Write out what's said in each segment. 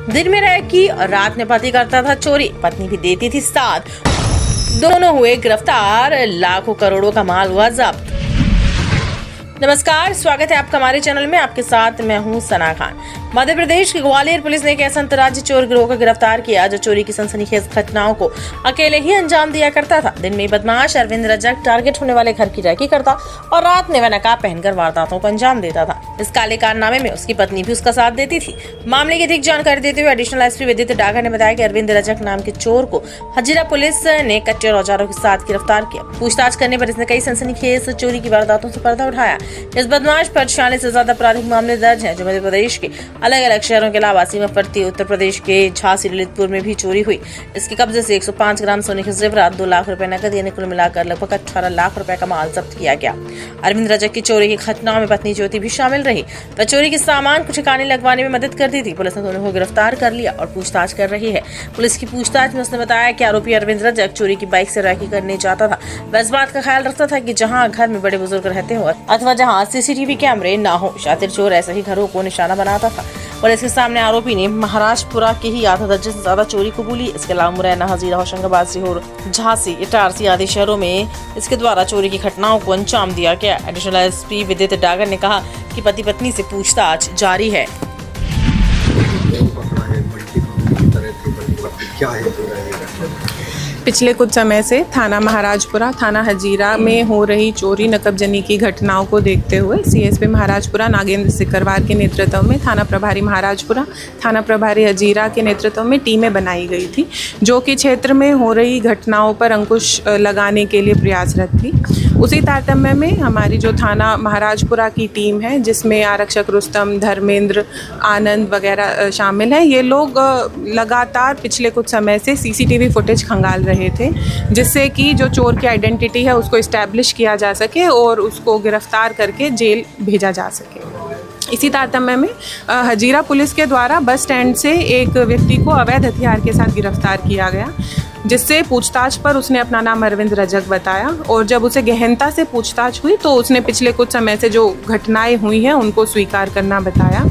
दिन में रैकी और रात में पति करता था चोरी, पत्नी भी देती थी साथ। दोनों हुए गिरफ्तार, लाखों करोड़ों का माल हुआ जब्त। नमस्कार, स्वागत है आपका हमारे चैनल में। आपके साथ मैं हूं सना खान। मध्य प्रदेश की ग्वालियर पुलिस ने एक ऐसा अंतर्राज्यीय चोर गिरोह को गिरफ्तार किया जो चोरी की सनसनीखेज घटनाओं को अकेले ही अंजाम दिया करता था। दिन में बदमाश अरविंद रजक टारगेट होने वाले घर की रैकी करता और रात में वह नकाब पहनकर वारदातों को अंजाम देता था। इस काले कारनामे में उसकी पत्नी भी उसका साथ देती थी। मामले की अधिक जानकारी देते हुए एडिशनल एसपी विदित डागर ने बताया कि अरविंद रजक नाम के चोर को हजीरा पुलिस ने कच्चे औजारों के साथ गिरफ्तार किया। पूछताछ करने पर इसने कई सनसनीखेज चोरी की वारदातों से पर्दा उठाया। इस बदमाश पर 46 से ज्यादा आपराधिक मामले दर्ज हैं, जो मध्य प्रदेश के अलग अलग शहरों के अलावा सीमावर्ती उत्तर प्रदेश के झांसी ललितपुर में भी चोरी हुई। इसके कब्जे से 105 ग्राम सोने के जेवरात, 2 लाख रुपए नकद यानी कुल मिलाकर लगभग 18 लाख रुपए का माल जब्त किया गया। अरविंद रजक की चोरी की घटनाओं में पत्नी ज्योति भी शामिल रही। वह चोरी के सामान को ठिकाने लगवाने में मदद करती थी। पुलिस ने दोनों को गिरफ्तार कर लिया और पूछताछ कर रही है। पुलिस की पूछताछ में उसने बताया कि आरोपी अरविंद रजक चोरी की बाइक से रैकी करने जाता था। वह इस बात का ख्याल रखता था कि जहाँ घर में बड़े बुजुर्ग रहते हो अथवा जहाँ सीसीटीवी कैमरे ना हो, शातिर चोर ऐसे ही घरों को निशाना बनाता था। पुलिस के सामने आरोपी ने महाराजपुरा के ही आधा दर्जन से ज्यादा चोरी कबूली। इसके अलावा मुरैना, हजीरा, होशंगाबाद, सीहोर, झांसी, इटारसी आदि शहरों में इसके द्वारा चोरी की घटनाओं को अंजाम दिया गया। एडिशनल एसपी विदित डागर ने कहा कि पति पत्नी से पूछताछ जारी है। पिछले कुछ समय से थाना महाराजपुरा, थाना हजीरा में हो रही चोरी नकबजनी की घटनाओं को देखते हुए सीएसपी महाराजपुरा नागेंद्र सिकरवार के नेतृत्व में थाना प्रभारी महाराजपुरा, थाना प्रभारी हजीरा के नेतृत्व में टीमें बनाई गई थी, जो कि क्षेत्र में हो रही घटनाओं पर अंकुश लगाने के लिए प्रयासरत थी। उसी तारतम्य में हमारी जो थाना महाराजपुरा की टीम है, जिसमें आरक्षक रुस्तम, धर्मेंद्र, आनंद वगैरह शामिल हैं, ये लोग लगातार पिछले कुछ समय से सीसीटीवी फुटेज खंगाल रहे थे, जिससे कि जो चोर की आइडेंटिटी है उसको इस्टेब्लिश किया जा सके और उसको गिरफ्तार करके जेल भेजा जा सके। इसी तारतम्य में हजीरा पुलिस के द्वारा बस स्टैंड से एक व्यक्ति को अवैध हथियार के साथ गिरफ्तार किया गया, जिससे पूछताछ पर उसने अपना नाम अरविंद रजक बताया। और जब उसे गहनता से पूछताछ हुई तो उसने पिछले कुछ समय से जो घटनाएं हुई हैं उनको स्वीकार करना बताया।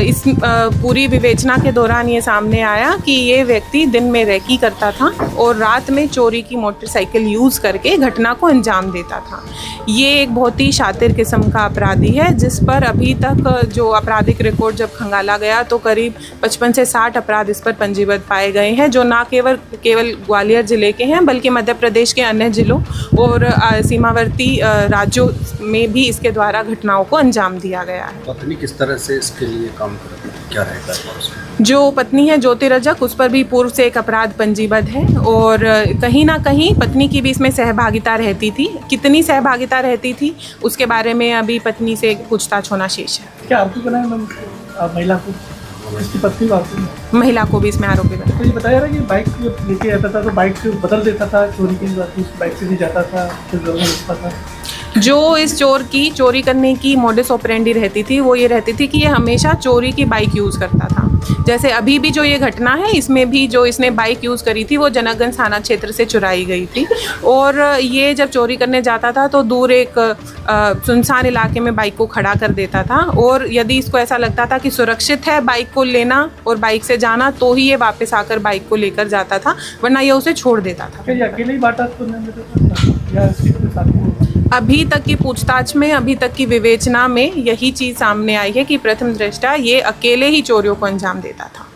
इस पूरी विवेचना के दौरान ये सामने आया कि ये व्यक्ति दिन में रैकी करता था और रात में चोरी की मोटरसाइकिल यूज़ करके घटना को अंजाम देता था। ये एक बहुत ही शातिर किस्म का अपराधी है, जिस पर अभी तक जो आपराधिक रिकॉर्ड जब खंगाला गया तो करीब 55 से 60 अपराध इस पर पंजीबद्ध पाए गए हैं, जो ना केवल ग्वालियर जिले के हैं बल्कि मध्य प्रदेश के अन्य जिलों और सीमावर्ती राज्यों में भी इसके द्वारा घटनाओं को अंजाम दिया गया है। पत्नी किस तरह से इसके लिए काम करती है, क्या रहता है? जो पत्नी है ज्योति रजक, उस पर भी पूर्व से एक अपराध पंजीबद्ध है और कहीं ना कहीं पत्नी की भी इसमें सहभागिता रहती थी। कितनी सहभागिता रहती थी उसके बारे में अभी पत्नी से पूछताछ होना शेष है। क्या आरोपी बनाया महिला को, इसकी पत्नी को, महिला को भी इसमें आरोपी बनाया। तो ये बताया कि बाइक लेके आता था तो बाइक बदल देता था, चोरी की बाइक से नहीं जाता था, फिर जो इस चोर की चोरी करने की मोडस ऑपरेंडी रहती थी वो ये रहती थी कि ये हमेशा चोरी की बाइक यूज़ करता था। जैसे अभी भी जो ये घटना है, इसमें भी जो इसने बाइक यूज़ करी थी वो जनकगंज थाना क्षेत्र से चुराई गई थी और ये जब चोरी करने जाता था तो दूर एक सुनसान इलाके में बाइक को खड़ा कर देता था और यदि इसको ऐसा लगता था कि सुरक्षित है बाइक को लेना और बाइक से जाना तो ही ये वापस आकर बाइक को लेकर जाता था, वरना ये उसे छोड़ देता था। क्या अकेले ही बाटा या अभी तक की पूछताछ में, अभी तक की विवेचना में यही चीज़ सामने आई है कि प्रथम दृष्टया ये अकेले ही चोरियों को अंजाम देता था।